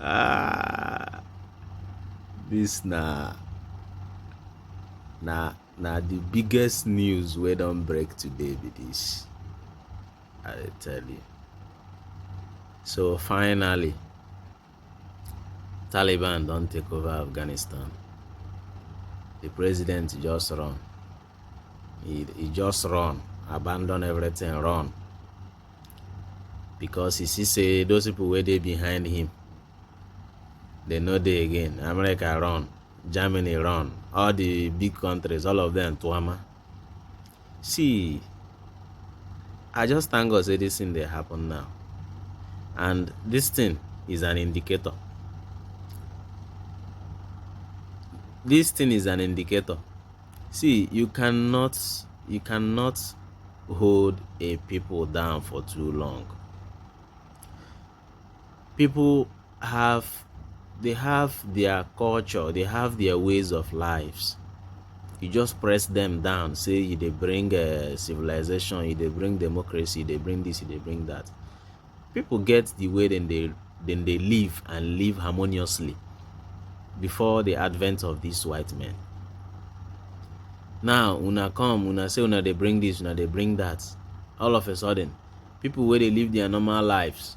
Ah, this na the biggest news we don't break today be this. I tell you. So finally, Taliban don't take over Afghanistan. The president just run. He just run, abandon everything, run. Because he see say those people where they behind him, they know they again. America run, Germany run, all the big countries, all of them tuama. See, I just thank God say this thing they happen now. And this thing is an indicator. This thing is an indicator. See, you cannot hold a people down for too long. People have their culture, they have their ways of lives. You just press them down, say they bring civilization, they bring democracy, they bring this, they bring that. People get the way then they live and live harmoniously before the advent of these white men. Now una come, una say una they bring this, una they bring that. All of a sudden, people where they live their normal lives,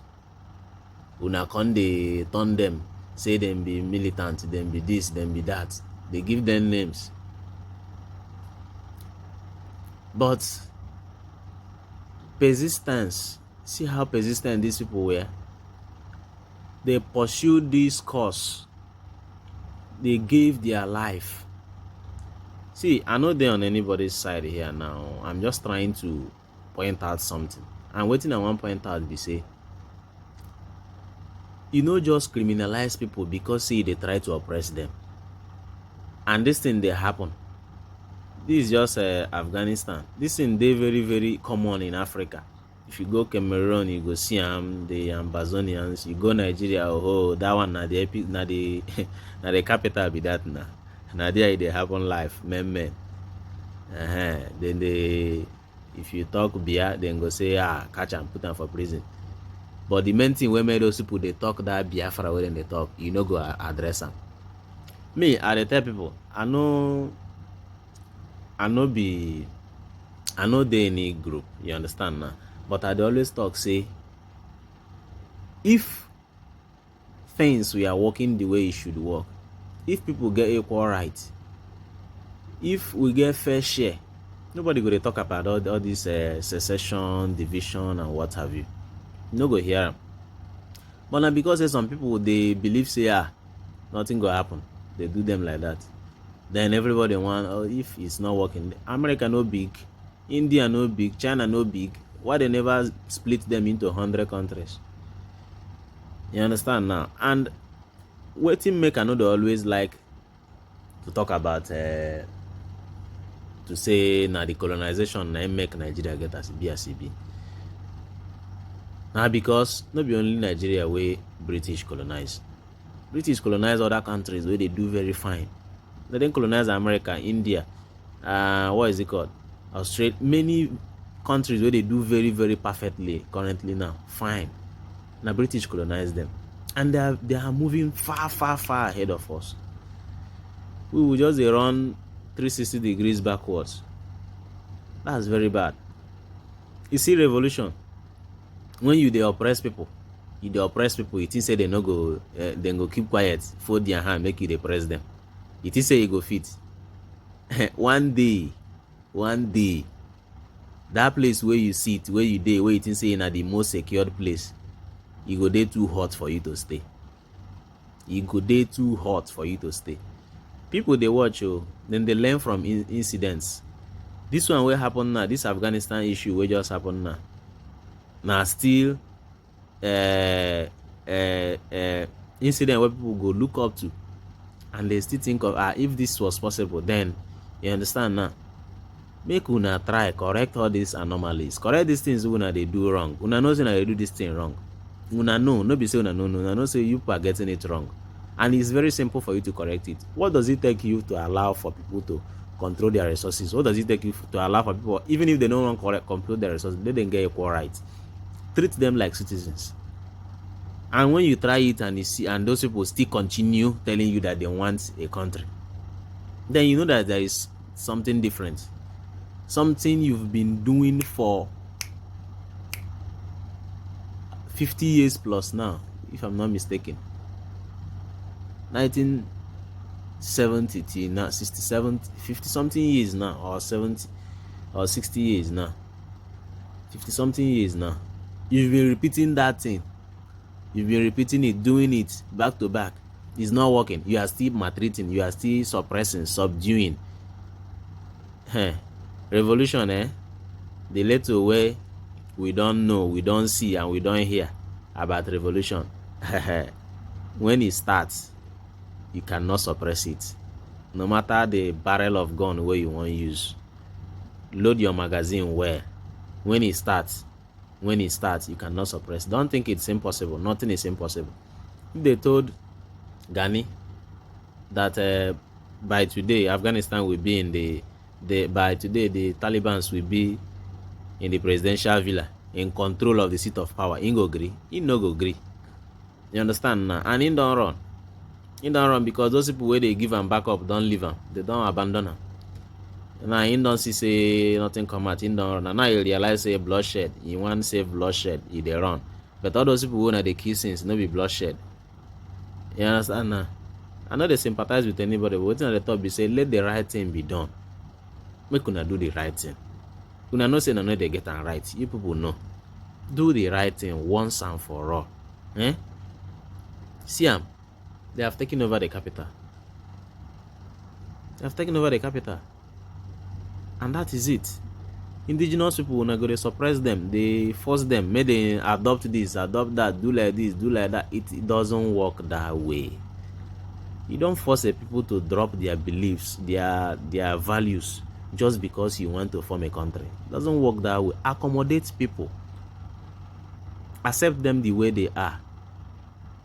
una come they turn them, say them be militant, them be this, them be that. They give them names. But persistence, see how persistent these people were. They pursued this course. They gave their life. See, I know they're on anybody's side here now. I'm just trying to point out something. And waiting at one point out, they say, you know, just criminalize people because see they try to oppress them. And this thing they happen. This is just Afghanistan. This thing they very, very common in Africa. If you go Cameroon, you go see the Ambazonians. You go Nigeria, oh, that one na the epic, na the na the capital be that na. Now there they happen life, men. Then they, if you talk beer, then go say catch and put them for prison. But the main thing when made those people they talk that Biafra when they talk, you know go address them. Me, I tell people, I know they any group, you understand now. But I always talk say if things we are working the way it should work, if people get equal rights, if we get fair share, nobody go to talk about all this secession, division, and what have you. No go hear them. But now because some people they believe say nothing go happen, they do them like that. Then everybody want if it's not working. America no big, India no big, China no big. Why they never split them into 100 countries? You understand now? And waiting make another always like to talk about to say now the colonization na make Nigeria get as BRCB. Now because not be only Nigeria where British colonize. British colonize other countries where they do very fine. They didn't colonize America, India, what is it called? Australia, many countries where they do very, very perfectly currently now. Fine. Now British colonize them. And they are moving far, far, far ahead of us. We will just run 360 degrees backwards. That's very bad. You see revolution. When you they oppress people, you think say they no go, then go keep quiet, fold their hand, make you they press them. You think say you go fit. one day, that place where you sit, where you dey, where you think say you na the most secured place, you go dey too hot for you to stay. People they watch you, then they learn from incidents. This one will happen now. This Afghanistan issue will just happen now. Now still incident where people go look up to, and they still think of if this was possible, then you understand now. Make una try correct all these anomalies, correct these things una they do wrong. Una know say they do this thing wrong. Una know, no be say una know say you are getting it wrong. And it's very simple for you to correct it. What does it take you to allow for people to control their resources? What does it take you to allow for people, even if they don't want to control their resources, they don't get equal rights? Treat them like citizens. And when you try it and you see, and those people still continue telling you that they want a country, then you know that there is something different. Something you've been doing for 50 years plus now, if I'm not mistaken. 1970 to now, 67, 50 something years now, or 70 or 60 years now, 50 something years now. You've been repeating that thing. You've been repeating it, doing it back to back. It's not working. You are still maltreating. You are still suppressing, subduing. Revolution, the little way we don't know, we don't see, and we don't hear about revolution. When it starts, you cannot suppress it. No matter the barrel of gun where you want to use. Load your magazine well. When it starts, you cannot suppress. Don't think it's impossible. Nothing is impossible. If they told Ghani that by today Afghanistan will be in by today the Taliban will be in the presidential villa in control of the seat of power, he go agree. He no go agree. You understand now? And he don't run. He don't run because those people where they give him back up don't leave him. They don't abandon him. Now he don't see say nothing come out. He don't run. And now he realize say bloodshed. He want save bloodshed. He they run. But all those people who are the kill scenes no be bloodshed. You understand now? I know they sympathize with anybody, but what's at the top be say let the right thing be done. Make una do the right thing. Una know say no they get it right. You people know. Do the right thing once and for all. See them. They have taken over the capital. They have taken over the capital. And that is it. Indigenous people, when I go to suppress them, they force them, may they adopt this, adopt that, do like this, do like that. It doesn't work that way. You don't force the people to drop their beliefs, their values, just because you want to form a country. It doesn't work that way. Accommodate people. Accept them the way they are.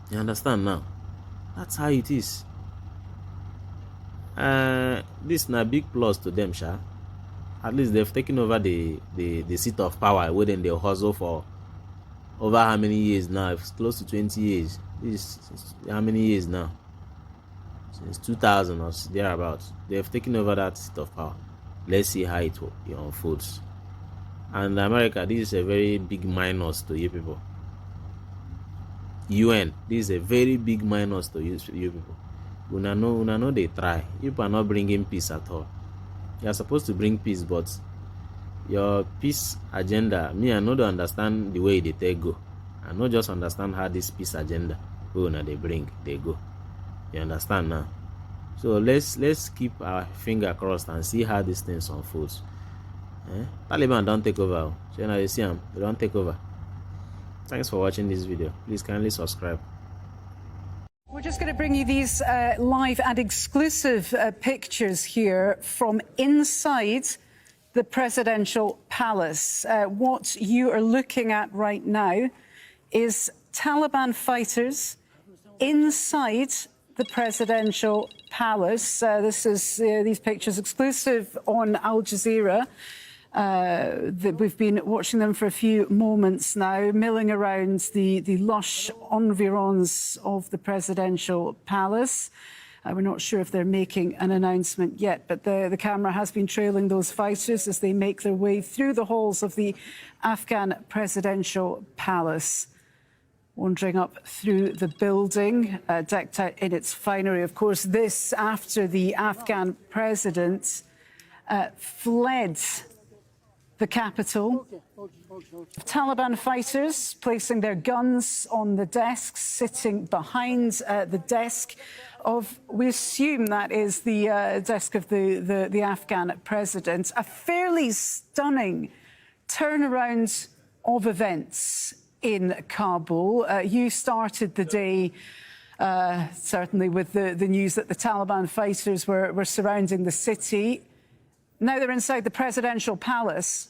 You understand now? That's how it is. This is a big plus to them, Sha. At least they've taken over the seat of power, wherein they hustle for over how many years now? It's close to 20 years. This is how many years now? Since 2000 or thereabouts. They've taken over that seat of power. Let's see how it unfolds. And America, this is a very big minus to you people. UN, this is a very big minus to you people. Una know they try. You people are not bringing peace at all. You are supposed to bring peace, but your peace agenda, me, I don't understand the way they take go. I don't just understand how this peace agenda, they bring, they go. You understand now? So let's keep our finger crossed and see how these things unfolds. Taliban don't take over. So now you see them, they don't take over. Thanks for watching this video. Please kindly subscribe. We're just going to bring you these live and exclusive pictures here from inside the presidential palace. What you are looking at right now is Taliban fighters inside the presidential palace. This is these pictures exclusive on Al Jazeera. We've been watching them for a few moments now, milling around the lush environs of the presidential palace. We're not sure if they're making an announcement yet, but the camera has been trailing those fighters as they make their way through the halls of the Afghan presidential palace. Wandering up through the building, decked out in its finery. Of course, this after the Afghan president fled the capital. Taliban fighters placing their guns on the desks, sitting behind the desk of, we assume that is the desk of the Afghan president. A fairly stunning turnaround of events in Kabul. You started the day certainly with the news that the Taliban fighters were surrounding the city. Now they're inside the presidential palace.